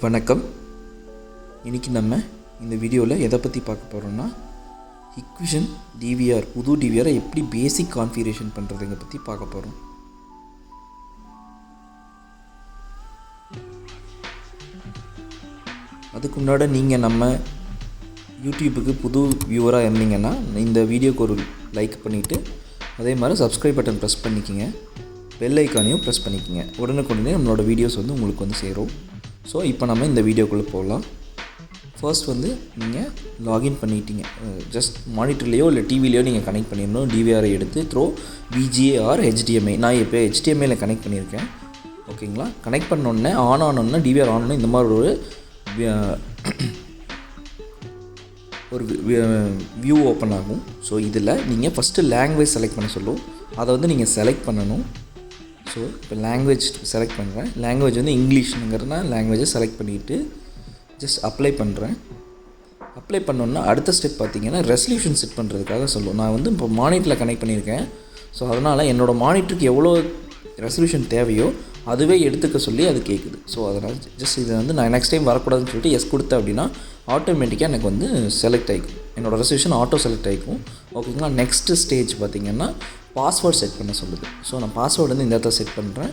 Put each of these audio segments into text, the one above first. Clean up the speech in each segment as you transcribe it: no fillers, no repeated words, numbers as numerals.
வணக்கம். இன்றைக்கி நம்ம இந்த வீடியோவில் எதை பற்றி பார்க்க போகிறோம்னா HIKVISION DVR புது டிவிஆரை எப்படி பேசிக் கான்ஃபிகரேஷன் பண்ணுறதுங்க பற்றி பார்க்க போகிறோம். அதுக்கு முன்னாடி நீங்கள் நம்ம யூடியூபுக்கு புது வியூவராக இருந்தீங்கன்னா இந்த வீடியோக்கு ஒரு லைக் பண்ணிவிட்டு அதே மாதிரி சப்ஸ்கிரைப் பட்டன் ப்ரெஸ் பண்ணிக்கோங்க, பெல் ஐக்கானையும் ப்ரெஸ் பண்ணிக்கோங்க. உடனுக்குடனே நம்மளோட வீடியோஸ் உங்களுக்கு சேரும். ஸோ இப்போ நம்ம இந்த வீடியோக்குள்ளே போகலாம். ஃபர்ஸ்ட் நீங்கள் லாகின் பண்ணிட்டீங்க. ஜஸ்ட் மானிட்டர்லேயோ இல்லை டிவிலையோ நீங்கள் கனெக்ட் பண்ணிடணும். டிவிஆரை எடுத்து த்ரோ VGA ஆர் HDMI. நான் இப்போ HDMIயில் கனெக்ட் பண்ணியிருக்கேன். ஓகேங்களா? கனெக்ட் பண்ணோன்னே ஆன் ஆனோன்னா டிவிஆர் ஆன் இந்த மாதிரி ஒரு வியூ ஓப்பன் ஆகும். ஸோ இதில் நீங்கள் ஃபஸ்ட்டு லாங்குவேஜ் செலக்ட் பண்ண சொல்லும். அதை நீங்கள் செலக்ட் பண்ணணும். ஸோ இப்போ லாங்குவேஜ் செலக்ட் பண்ணுறேன். லாங்குவேஜ் இங்கிலீஷ்ங்கிறதுனா லாங்குவேஜை செலக்ட் பண்ணிவிட்டு ஜஸ்ட் அப்ளை பண்ணுறேன். அப்ளை பண்ணோன்னா அடுத்த ஸ்டெப் பார்த்திங்கன்னா ரெசல்யூஷன் செட் பண்ணுறதுக்காக சொல்லும். நான் இப்போ மானிட்டரில் கனெக்ட் பண்ணியிருக்கேன். ஸோ அதனால் என்னோடய மானிட்டருக்கு எவ்வளோ ரெசல்யூஷன் தேவையோ அதுவே எடுத்துக்க சொல்லி அது கேட்குது. ஸோ அதனால் ஜஸ்ட் இதை நான் நெக்ஸ்ட் டைம் வரக்கூடாதுன்னு சொல்லிட்டு எஸ் கொடுத்தேன் அப்படின்னா ஆட்டோமேட்டிக்காக எனக்கு செலக்ட் ஆகிக்கும். என்னோடய ரெசல்யூஷன் ஆட்டோ செலக்ட் ஆகிக்கும். ஓகேங்களா? நெக்ஸ்ட்டு ஸ்டேஜ் பார்த்திங்கன்னா பாஸ்வேர்ட் செட் பண்ண சொல்லுது. ஸோ நான் பாஸ்வேர்டு இந்த இடத்துல செட் பண்ணுறேன்.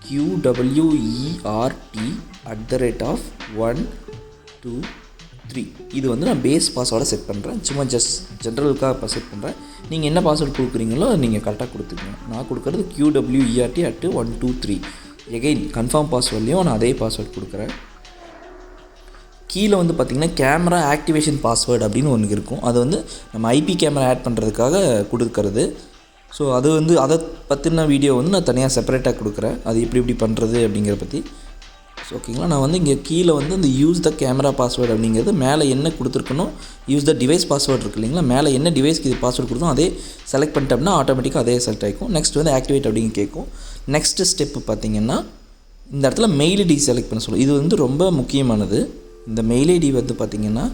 QWERT@123. இது நான் பேஸ் பாஸ்வேர்டை செட் பண்ணுறேன். சும்மா ஜஸ்ட் ஜென்ரலுக்காக இப்போ செட் பண்ணுறேன். நீங்கள் என்ன பாஸ்வேர்டு கொடுக்குறீங்களோ நீங்கள் கரெக்டாக கொடுத்துக்கணும். நான் கொடுக்குறது QWERT@123. எகைன் கன்ஃபார்ம் பாஸ்வேர்ட்லேயும் நான் அதே பாஸ்வேர்டு கொடுக்குறேன். கீழே பார்த்திங்கன்னா கேமரா ஆக்டிவேஷன் பாஸ்வேர்டு அப்படின்னு ஒன்று இருக்கும். அது நம்ம IP கேமரா ஆட் பண்ணுறதுக்காக கொடுக்குறது. ஸோ அது அதை பற்றின வீடியோ நான் தனியாக செப்பரேட்டாக கொடுக்குறேன். அது எப்படி பண்ணுறது அப்படிங்கிறத பற்றி. ஸோ ஓகேங்களா? நான் இங்கே கீழே இந்த யூஸ் த கேமரா பாஸ்வேர்டு அப்படிங்கிறது மேலே என்ன கொடுத்துருக்கணும், யூஸ் த டிவைஸ் பாஸ்வேர்டு இருக்குது இல்லைங்களா, மேலே என்ன டிவைஸ்க்கு இது பாஸ்வேர்டு கொடுத்தோம் அதே செலக்ட் பண்ணிட்டோம்னா ஆட்டோமேட்டிக்காக அதே செலக்ட் ஆகிக்கும். நெக்ஸ்ட் ஆக்டிவேட் அப்படின்னு கேட்கும். நெக்ஸ்ட்டு ஸ்டெப்பு பார்த்திங்கன்னா இந்த இடத்துல மெயில் ஐடி செலக்ட் பண்ண சொல்லும். இது ரொம்ப முக்கியமானது. இந்த மெயில் ஐடி பார்த்திங்கன்னா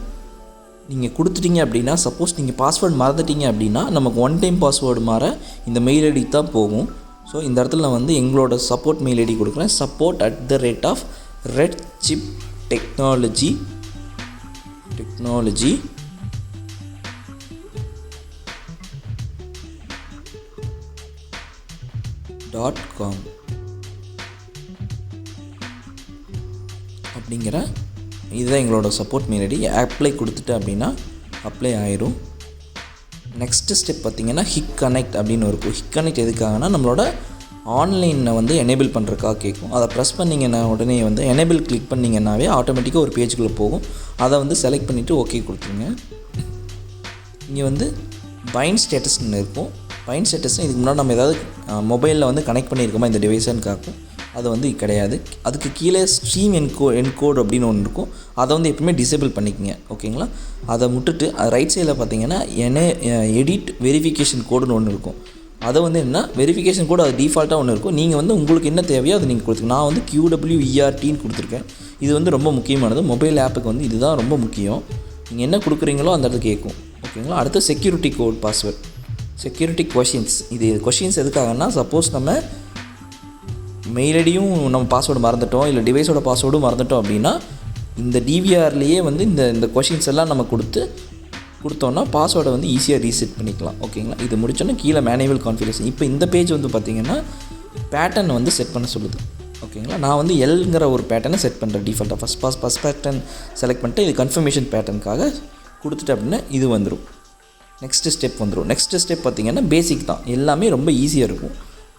நீங்கள் கொடுத்துட்டீங்க அப்படின்னா, சப்போஸ் நீங்கள் பாஸ்வேர்டு மறந்துட்டீங்க அப்படின்னா நமக்கு ஒன் டைம் பாஸ்வேர்டு மாற இந்த மெயில் ஐடி தான் போகும். ஸோ இந்த இடத்துல நான் எங்களோட சப்போர்ட் மெயில் ஐடி கொடுக்குறேன். support@redchiptechnology.com அப்படிங்கிற இதுதான் எங்களோட சப்போர்ட் மெயில் ஐடி. அப்ளை கொடுத்துட்டு அப்படின்னா அப்ளை ஆயிரும். நெக்ஸ்ட்டு ஸ்டெப் பார்த்திங்கன்னா ஹிக் கனெக்ட் அப்படின்னு இருக்கும். ஹிக் கனெக்ட் எதுக்காகனா நம்மளோட ஆன்லைனை எனேபிள் பண்ணுறதுக்காக கேட்கும். அதை ப்ரெஸ் பண்ணிங்கன்னா உடனே எனேபிள் கிளிக் பண்ணிங்கன்னாவே ஆட்டோமேட்டிக்காக ஒரு பேஜுக்குள்ளே போகும். அதை செலக்ட் பண்ணிவிட்டு ஓகே கொடுத்துருங்க. இங்கே பைண்ட் ஸ்டேட்டஸ்ன்னு இருக்கும். பைண்ட் ஸ்டேட்டஸ்னு இதுக்கு முன்னாடி நம்ம ஏதாவது மொபைலில் கனெக்ட் பண்ணியிருக்கோமா இந்த டிவைஸான்னு காக்கும். அது கிடையாது. அதுக்கு கீழே ஸ்ட்ரீம் என்கோட் அப்படின்னு ஒன்று இருக்கும். அதை எப்பவுமே டிசேபிள் பண்ணிக்கோங்க. ஓகேங்களா? அதை விட்டுட்டு ரைட் சைடில் பார்த்தீங்கன்னா எடிட் வெரிஃபிகேஷன் கோடுன்னு ஒன்று இருக்கும். அதை என்ன வெரிஃபிகேஷன் கோடு அது டிஃபால்ட்டாக ஒன்று இருக்கும். நீங்கள் உங்களுக்கு என்ன தேவையோ அதை நீங்கள் கொடுத்துருங்க. நான் QWERTன்னு கொடுத்துருக்கேன். இது ரொம்ப முக்கியமானது. மொபைல் ஆப்புக்கு இதுதான் ரொம்ப முக்கியம். நீங்கள் என்ன கொடுக்குறீங்களோ அந்த இடத்துக்கு கேட்கும். ஓகேங்களா? அடுத்து security code password, security questions. இது கொஷின்ஸ் எதுக்காகனா சப்போஸ் நம்ம மெயில் ஐடியும் நம்ம பாஸ்வேர்டு மறந்துட்டோம், இல்லை டிவைஸோட பாஸ்வேர்டும் மறந்துட்டோம் அப்படின்னா இந்த டிவிஆர்லேயே இந்த கொஷின்ஸ் எல்லாம் நம்ம கொடுத்தோன்னா பாஸ்வேர்டை ஈஸியாக ரீசெட் பண்ணிக்கலாம். ஓகேங்களா? இது முடிச்சோன்னா கீழே மேனுவல் கான்ஃபிகரேஷன். இப்போ இந்த பேஜ் பார்த்திங்கன்னா பேட்டர்ன் செட் பண்ண சொல்லுது. ஓகேங்களா? நான் எல்ங்கிற ஒரு பேட்டர்னை செட் பண்ணுறேன் டிஃபால்ட்டாக. ஃபஸ்ட் பேட்டர்ன் செலக்ட் பண்ணிட்டு இது கன்ஃபர்மேஷன் பேட்டர்னுக்காக கொடுத்துட்டு அப்படின்னா இது வந்துடும். நெக்ஸ்ட்டு ஸ்டெப் நெக்ஸ்ட்டு ஸ்டெப் பார்த்திங்கன்னா பேசிக் தான். எல்லாமே ரொம்ப ஈஸியாக இருக்கும்.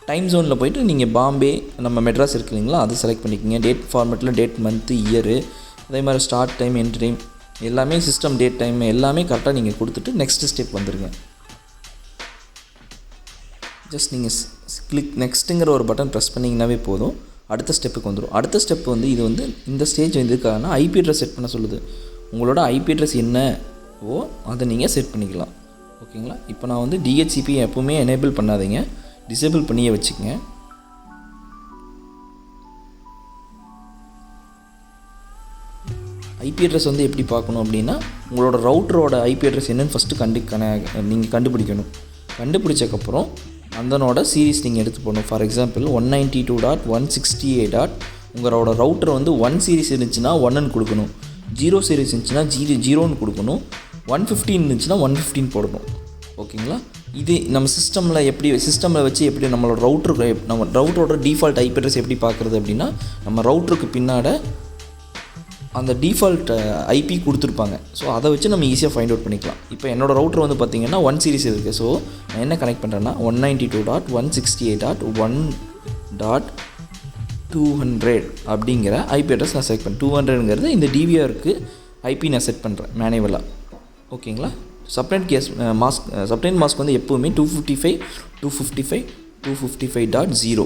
டைம் ஜோனில் போய்ட்டு நீங்கள் பாம்பே நம்ம மெட்ராஸ் இருக்கு இல்லைங்களா, அது செலக்ட் பண்ணிக்கோங்க. டேட் ஃபார்மேட்டில் டேட், மந்த்து, இயரு, அதே மாதிரி ஸ்டார்ட் டைம், எண்ட் டைம் எல்லாமே சிஸ்டம் டேட் டைம் எல்லாமே கரெக்டாக நீங்கள் கொடுத்துட்டு நெக்ஸ்ட் ஸ்டெப் வந்துடுங்க. ஜஸ்ட் நீங்கள் கிளிக் நெக்ஸ்ட்டுங்கிற ஒரு பட்டன் ப்ரெஸ் பண்ணிங்கன்னாவே போதும். அடுத்த ஸ்டெப்புக்கு வந்துடும். அடுத்த ஸ்டெப் இது இந்த ஸ்டேஜ் எதுக்காகனா IP அட்ரஸ் செட் பண்ண சொல்லுது. உங்களோட IP அட்ரஸ் என்னவோ அதை நீங்கள் செட் பண்ணிக்கலாம். ஓகேங்களா? இப்போ நான் DHCP எப்போவுமே எனேபிள் பண்ணாதீங்க, டிசேபிள் பண்ணியே வச்சுக்கங்க. IP அட்ரஸ் எப்படி பார்க்கணும் அப்படின்னா உங்களோட ரவுட்டரோட IP அட்ரஸ் என்னன்னு ஃபஸ்ட்டு நீங்கள் கண்டுபிடிக்கணும். கண்டுபிடிச்சக்கப்புறம் அதனோட சீரீஸ் நீங்கள் எடுத்து போகணும். For example 192.168. உங்களோட ரவுட்டர் வந்து 1 சீரிஸ் இருந்துச்சுன்னா 1ன்னு கொடுக்கணும், 0 சீரிஸ் இருந்துச்சுன்னா 0ன்னு கொடுக்கணும், 115 இருந்துச்சுன்னா 115 போடணும். ஓகேங்களா? இது நம்ம சிஸ்டமில் வச்சு எப்படி நம்மளோட ரவுட்டரோட டிஃபால்ட் ஐபி அட்ரஸ் எப்படி பார்க்குறது அப்படின்னா, நம்ம ரவுட்டருக்கு பின்னாடி அந்த டிஃபால்ட் ஐபி கொடுத்துருப்பாங்க. ஸோ அதை வச்சு நம்ம ஈஸியாக ஃபைண்ட் அவுட் பண்ணிக்கலாம். இப்போ என்னோடய ரவுட்டர் வந்து பார்த்திங்கன்னா 1 சீரிஸ் இருக்குது. ஸோ நான் என்ன கனெக்ட் பண்ணுறேன்னா 192.168.1.200 அப்படிங்கிற ஐபி அட்ரஸ் நான் செலக்ட் பண்ணேன். 200ங்கிறது இந்த டிவிஆருக்கு ஐபி நான் செட் பண்ணுறேன் மேனுவலாக. ஓகேங்களா? சப்நெட் மாஸ்க் வந்து எப்போவுமே 255.255.0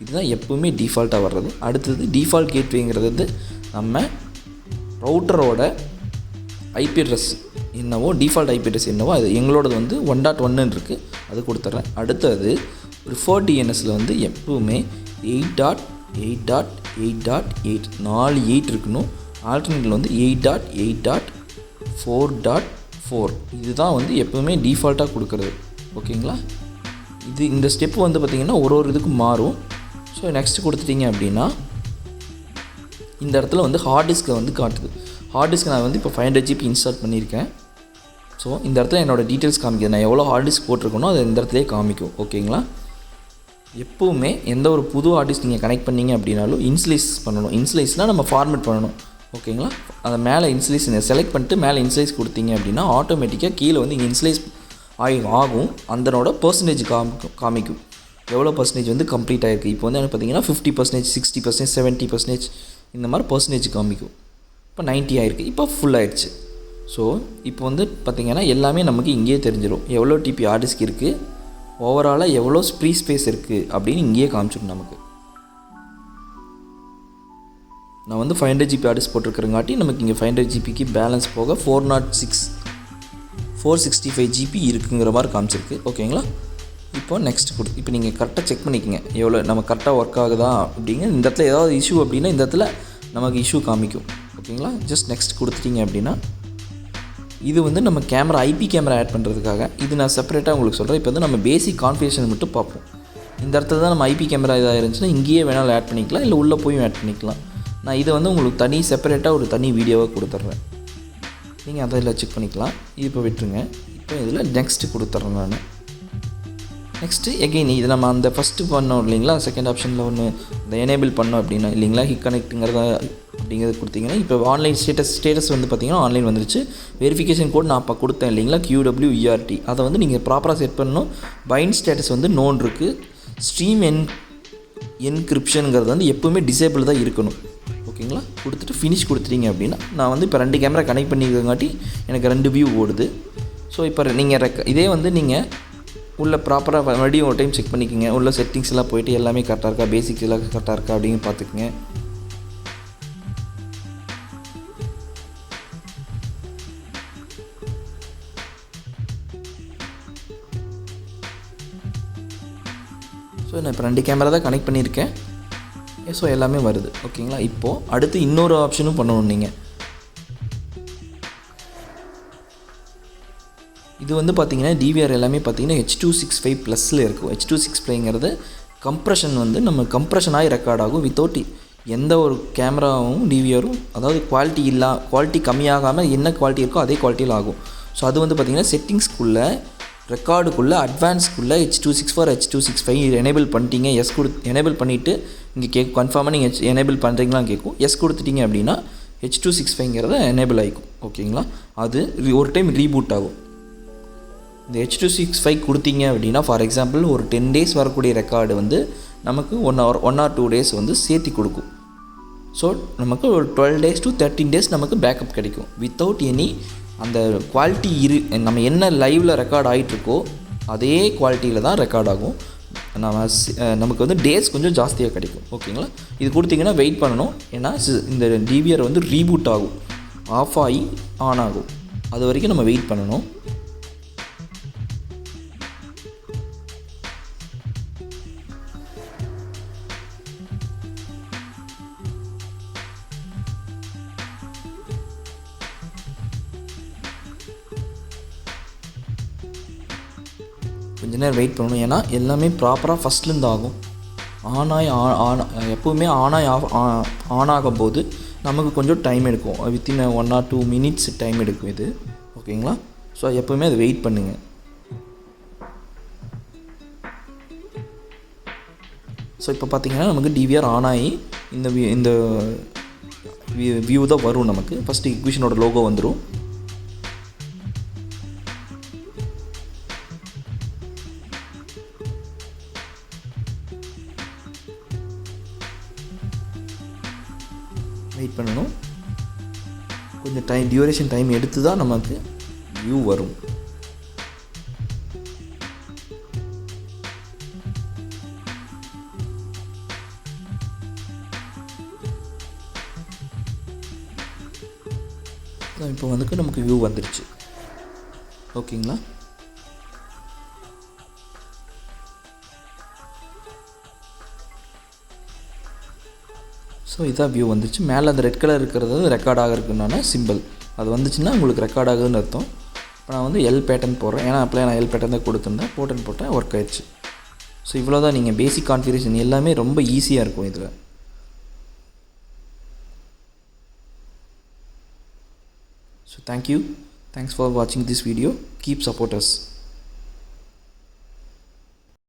இதுதான் எப்போவுமே டிஃபால்ட்டாக வர்றது. அடுத்தது டிஃபால்ட் கேட்வேங்கிறது வந்து நம்ம ரவுட்டரோட ஐபி அட்ரஸ் என்னவோ, டிஃபால்ட் ஐபி அட்ரஸ் என்னவோ அது எங்களோடது வந்து 1.1ன்னு இருக்குது, அது கொடுத்துட்றேன். அடுத்தது ப்ரிஃபர்ட் டிஎன்எஸில் வந்து எப்போவுமே 8.8.8.8 4 8 இருக்கணும். ஆல்டர்னேட்டில் வந்து 8.8.4.4 இதுதான் வந்து எப்போவுமே டிஃபால்ட்டாக கொடுக்குறது. ஓகேங்களா? இந்த ஸ்டெப்பு வந்து பார்த்திங்கன்னா ஒரு இதுக்கும் மாறும். ஸோ நெக்ஸ்ட் கொடுத்துட்டிங்க அப்படின்னா இந்த இடத்துல வந்து ஹார்ட் டிஸ்க்கை வந்து காட்டுது. ஹார்ட் டிஸ்க் நான் வந்து இப்போ 500 GB இன்ஸ்டால் பண்ணியிருக்கேன். ஸோ இந்த இடத்துல என்னோடய டீட்டெயில்ஸ் காமிக்குது. நான் எவ்வளோ ஹார்ட் டிஸ்க் போட்டிருக்கணும் அது இந்த இடத்துலேயே காமிக்கும். ஓகேங்களா? எப்போவுமே எந்த ஒரு புது ஹார்ட் டிஸ்க் நீங்கள் கனெக்ட் பண்ணிங்க அப்படின்னாலும் இன்ஸ்லைஸ் பண்ணணும். இன்ஸ்லைஸ்னால் நம்ம ஃபார்மேட் பண்ணணும். ஓகேங்களா? அதை மேலே இன்ஸ்லைஸ் செலக்ட் பண்ணிட்டு மேலே இன்ஸ்லைஸ் கொடுத்தீங்க அப்படின்னா ஆட்டோமேட்டிக்காக கீழே வந்து இங்கே இன்ஸ்லைஸ் ஆகும். அதனோட பர்சன்டேஜ் காமிக்கும் எவ்வளோ பர்சன்டேஜ் வந்து கம்ப்ளீட் ஆகிருக்கு. இப்போ வந்து பார்த்தீங்கன்னா 50%, 60%, 70% இந்த மாதிரி பர்சன்டேஜ் காமிக்கும். இப்போ 90 ஆகிருக்கு, இப்போ ஃபுல் ஆகிடுச்சு. ஸோ இப்போ வந்து பார்த்திங்கன்னா எல்லாமே நமக்கு இங்கேயே தெரிஞ்சிடும். எவ்வளோ டிபி ஹார்ட் டிஸ்க் இருக்குது, ஓவராலாக எவ்வளோ ஃப்ரீ ஸ்பேஸ் இருக்குது அப்படின்னு இங்கேயே காமிச்சிடும் நமக்கு. நான் வந்து 500 GB ஹார்ட் டிஸ்க் போட்டிருக்கிறங்காட்டி நமக்கு இங்கே 500 GBக்கு பேலன்ஸ் போக 465 GB இருக்குங்கிற மாதிரி காமிச்சிருக்கு. ஓகேங்களா? இப்போ நெக்ஸ்ட் இப்போ நீங்கள் கரெக்டாக செக் பண்ணிக்கோங்க எவ்வளோ நம்ம கரெக்டாக ஒர்க் ஆகுதா அப்படிங்க. இந்த இடத்துல ஏதாவது இஷ்யூ அப்படின்னா இந்த இடத்துல நமக்கு இஷ்யூ காமிக்கும். ஓகேங்களா? ஜஸ்ட் நெக்ஸ்ட் கொடுத்துட்டிங்க அப்படின்னா இது வந்து நம்ம கேமரா ஐபி கேமரா ஆட் பண்ணுறதுக்காக இது நான் செப்பரேட்டாக உங்களுக்கு சொல்கிறேன். இப்போ வந்து நம்ம பேசிக் கான்ஃபிகரேஷன் மட்டும் பார்ப்போம். இந்த இடத்துல தான் நம்ம ஐபி கேமரா இதாக இருந்துச்சுன்னா இங்கேயே வேணாலும் ஆட் பண்ணிக்கலாம், இல்லை உள்ளே போய் ஆட் பண்ணிக்கலாம். நான் இதை வந்து உங்களுக்கு செப்பரேட்டாக ஒரு தனி வீடியோவாக கொடுத்துட்றேன். நீங்கள் அதில் செக் பண்ணிக்கலாம். இது இப்போ விட்டுருங்க. இப்போ இதில் நெக்ஸ்ட்டு கொடுத்துட்றேன் நான். நெக்ஸ்ட்டு எகெயின் இது நம்ம அந்த ஃபஸ்ட்டு பண்ணோம் இல்லைங்களா, செகண்ட் ஆப்ஷனில் ஒன்று இந்த எனேபிள் பண்ணோம் அப்படின்னா இல்லைங்களா, ஹிக் கனெக்ட்டுங்கிறத அப்படிங்கிறது கொடுத்தீங்கன்னா இப்போ ஆன்லைன் ஸ்டேட்டஸ் வந்து பார்த்திங்கன்னா ஆன்லைன் வந்துருச்சு. வெரிஃபிகேஷன் கோட் நான் அப்போ கொடுத்தேன் இல்லைங்களா, QWERT அதை வந்து நீங்கள் ப்ராப்பராக செட் பண்ணணும். பைண்ட் ஸ்டேட்டஸ் வந்து நோன் இருக்குது. ஸ்ட்ரீம் என்கிரிப்ஷனுங்கிறது வந்து எப்போவுமே டிசேபிள் தான் இருக்கணும். ஓகேங்களா? கொடுத்துட்டு ஃபினிஷ் கொடுத்துட்டீங்க அப்படின்னா நான் வந்து இப்போ 2 கேமரா கனெக்ட் பண்ணிக்கிறங்காட்டி எனக்கு 2 வியூ ஓடுது. ஸோ இப்போ நீங்கள் இதே வந்து நீங்கள் உள்ள ப்ராப்பராக மறுபடியும் ஒரு டைம் செக் பண்ணிக்கோங்க. உள்ள செட்டிங்ஸ் எல்லாம் போய்ட்டு எல்லாமே கரெக்டாக இருக்கா, பேசிக்ஸ் எல்லாம் கரெக்டாக இருக்கா அப்படின்னு பார்த்துக்குங்க. ஸோ நான் இப்போ 2 கேமரா தான் கனெக்ட் பண்ணியிருக்கேன். ஸோ எல்லாமே வருது. ஓகேங்களா? இப்போது அடுத்து இன்னொரு ஆப்ஷனும் பண்ணணும். நீங்கள் இது வந்து பார்த்திங்கன்னா DVR எல்லாமே பார்த்திங்கன்னா H.265 ப்ளஸில் இருக்கும். H.265ங்கிறது கம்ப்ரெஷன் வந்து நம்ம கம்ப்ரெஷன் ஆகி ரெக்கார்ட் ஆகும். வித்தவுட் எந்த ஒரு கேமராவும் DVRம் அதாவது குவாலிட்டி கம்மியாகாமல் என்ன குவாலிட்டி இருக்கோ அதே குவாலிட்டியில் ஆகும். ஸோ அது வந்து பார்த்திங்கன்னா செட்டிங்ஸ்க்குள்ளே ரெக்கார்டுக்குள்ளே அட்வான்ஸ்க்குள்ளே H.264 H.265 எனேபிள் பண்ணிட்டீங்க. எனேபிள் பண்ணிவிட்டு இங்கே கன்ஃபார்மாக நீங்கள் எனேபிள் பண்ணுறீங்களான்னு கேட்கும். எஸ் கொடுத்துட்டீங்க அப்படின்னா H.265ங்கிறத எனேபிள் ஆகிக்கும். ஓகேங்களா? அது ஒரு டைம் ரீபூட் ஆகும். இந்த H.265 கொடுத்தீங்க அப்படின்னா ஃபார் எக்ஸாம்பிள் ஒரு 10 days வரக்கூடிய ரெக்கார்டு வந்து நமக்கு 1 or 2 days வந்து சேர்த்தி கொடுக்கும். ஸோ நமக்கு ஒரு 12 days to 13 days நமக்கு பேக்கப் கிடைக்கும். வித்தவுட் எனி அந்த குவாலிட்டி நம்ம என்ன லைவில் ரெக்கார்ட் ஆகிட்டுருக்கோ அதே குவாலிட்டியில் தான் ரெக்கார்ட் ஆகும். நமக்கு வந்து டேஸ் கொஞ்சம் ஜாஸ்தியாக கிடைக்கும். ஓகேங்களா? இது கொடுத்தீங்கன்னா வெயிட் பண்ணணும். ஏன்னா இந்த DVR வந்து ரீபூட் ஆகும், ஆஃப் ஆகி ஆன் ஆகும். அது வரைக்கும் நம்ம வெயிட் பண்ணணும். கொஞ்ச நேரம் வெயிட் பண்ணணும். ஏன்னா எல்லாமே ப்ராப்பராக ஃபஸ்ட்லேருந்து ஆகும். எப்போவுமே ஆன் ஆகும்போது நமக்கு கொஞ்சம் டைம் எடுக்கும். வித்தின் 1 or 2 minutes டைம் எடுக்கும் இது. ஓகேங்களா? ஸோ எப்போவுமே அதை வெயிட் பண்ணுங்கள். ஸோ இப்போ பார்த்தீங்கன்னா நமக்கு டிவிஆர் ஆன் ஆகி இந்த வியூ தான் வரும். நமக்கு ஃபஸ்ட்டு ஹிக்விஷனோட லோகோ வந்துடும். வெயிட் பண்ணணும். கொஞ்சம் டியூரேஷன் டைம் எடுத்து தான் நமக்கு வியூ வரும். இப்போ நமக்கு வியூ வந்துடுச்சு. ஓகேங்களா? ஸோ இதான் வியூ வந்துச்சு. மேலே அந்த ரெட் கலர் இருக்கிறது ரெக்கார்ட் ஆகிறதுக்குனான சிம்பிள். அது வந்துச்சுன்னா உங்களுக்கு ரெக்கார்ட் ஆகுதுன்னு அர்த்தம். இப்போ நான் எல் பேட்டர்ன் போடுறேன். ஏன்னா அப்போலாம் நான் எல் பேட்டர்ன் தான் கொடுத்துருந்தேன். போட்டேன் ஒர்க் ஆயிடுச்சு. ஸோ இவ்வளோ தான். நீங்கள் பேசிக் கான்ஃபிகரேஷன் எல்லாமே ரொம்ப ஈஸியாக இருக்கும் இதில். So thank you. Thanks for watching this video. Keep support us.